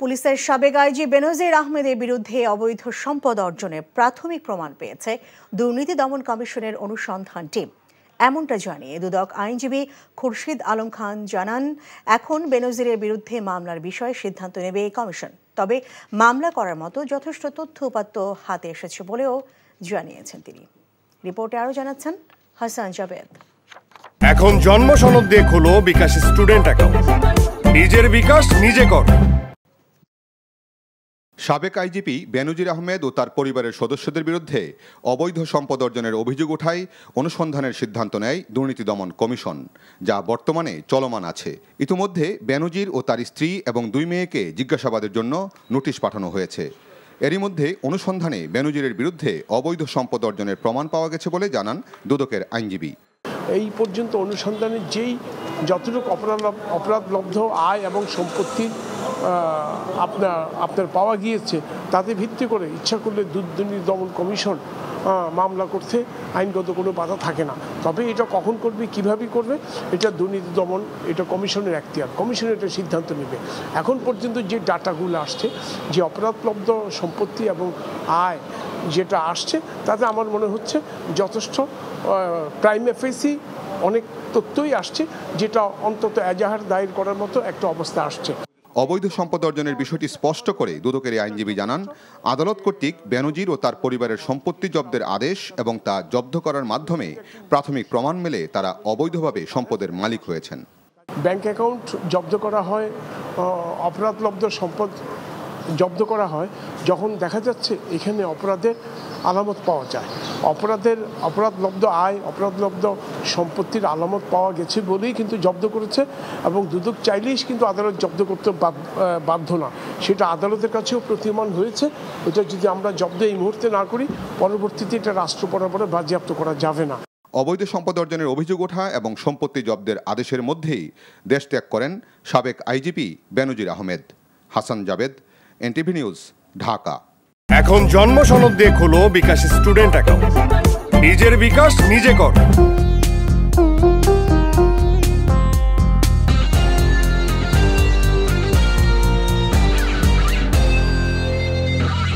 পুলিশের সাবেক আইজি বেনজির আহমেদের বিরুদ্ধে অবৈধ সম্পদ অর্জনের প্রাথমিক প্রমাণ পেয়েছে দুর্নীতি দমন কমিশনের অনুসন্ধান টিম। এমনটা জানিয়ে দুদক আইনজীবী খুরশিদ আলম খান জানান, এখন বেনজিরের বিরুদ্ধে মামলার বিষয়ে সিদ্ধান্ত নেবে এই কমিশন। তবে মামলা করার মতো যথেষ্ট তথ্য উপাত্ত হাতে এসেছে বলেও জানিয়েছেন তিনি। রিপোর্টে আরও জানাচ্ছেন হাসান জাবেদ। এখন জন্ম সনদ দিয়ে খোলো বিকাশ স্টুডেন্ট অ্যাকাউন্ট, নিজের বিকাশ নিজে কর। সাবেক আইজিপি বেনজির আহমেদ ও তার পরিবারের সদস্যদের বিরুদ্ধে অবৈধ সম্পদ অর্জনের অভিযোগ ওঠায় অনুসন্ধানের সিদ্ধান্ত নেয় দুর্নীতি দমন কমিশন, যা বর্তমানে চলমান আছে। ইতিমধ্যে বেনজির ও তার স্ত্রী এবং 2 মেয়েকে জিজ্ঞাসাবাদের জন্য নোটিশ পাঠানো হয়েছে। এরই মধ্যে অনুসন্ধানে বেনজিরের বিরুদ্ধে অবৈধ সম্পদ অর্জনের প্রমাণ পাওয়া গেছে বলে জানান দুদকের আইনজীবী। এই পর্যন্ত অনুসন্ধানে যেই যতটুকু অপরাধলব্ধ আয় এবং সম্পত্তি আপনার পাওয়া গিয়েছে, তাতে ভিত্তি করে ইচ্ছা করলে দুর্নীতি দমন কমিশন মামলা করতে আইনগত কোনো বাধা থাকে না। তবে এটা কখন করবে, কিভাবে করবে, এটা দুর্নীতি দমন, এটা কমিশনের এখতিয়ার, কমিশন এটা সিদ্ধান্ত নেবে। এখন পর্যন্ত যে ডাটাগুলো আসছে, যে অপরাধলব্ধ সম্পত্তি এবং আয় যেটা আসছে, তাতে আমার মনে হচ্ছে যথেষ্ট প্রাইম এফেসি অনেক তথ্যই আসছে, যেটা অন্তত এজাহার দায়ের করার মতো একটা অবস্থা আসছে। অবৈধ সম্পদ অর্জনের বিষয়টি স্পষ্ট করে দুদকের আইনজীবী জানান, আদালত কর্তৃক বেনজির ও তার পরিবারের সম্পত্তি জব্দের আদেশ এবং তা জব্দ করার মাধ্যমে প্রাথমিক প্রমাণ মেলে তারা অবৈধভাবে সম্পদের মালিক হয়েছেন। ব্যাংক অ্যাকাউন্ট জব্দ করা হয়, অপরাধলব্ধ সম্পদ জব্দ করা হয় যখন দেখা যাচ্ছে এখানে অপরাধের আলামত পাওয়া যায়। অপরাধলব্ধ আয়, অপরাধলব্ধ সম্পত্তির আলামত পাওয়া গেছে বলেই কিন্তু জব্দ করেছে, এবং দুদক চাইলেই কিন্তু আদালত জব্দ করতে বাধ্য না। সেটা আদালতের কাছেও প্রতীয়মান হয়েছে। এটা যদি আমরা জব্দ এই মুহূর্তে না করি, পরবর্তীতে এটা রাষ্ট্র বরাবরে বাজেয়াপ্ত করা যাবে না। অবৈধ সম্পদ অর্জনের অভিযোগ ওঠা এবং সম্পত্তি জব্দের আদেশের মধ্যেই দেশ ত্যাগ করেন সাবেক IGP Benazir Ahmed. Hasan Jabed, NTV news, Dhaka. এখন জন্ম সনদ দিয়ে খোলো বিকাশ স্টুডেন্ট অ্যাকাউন্ট, নিজের বিকাশ নিজে কর।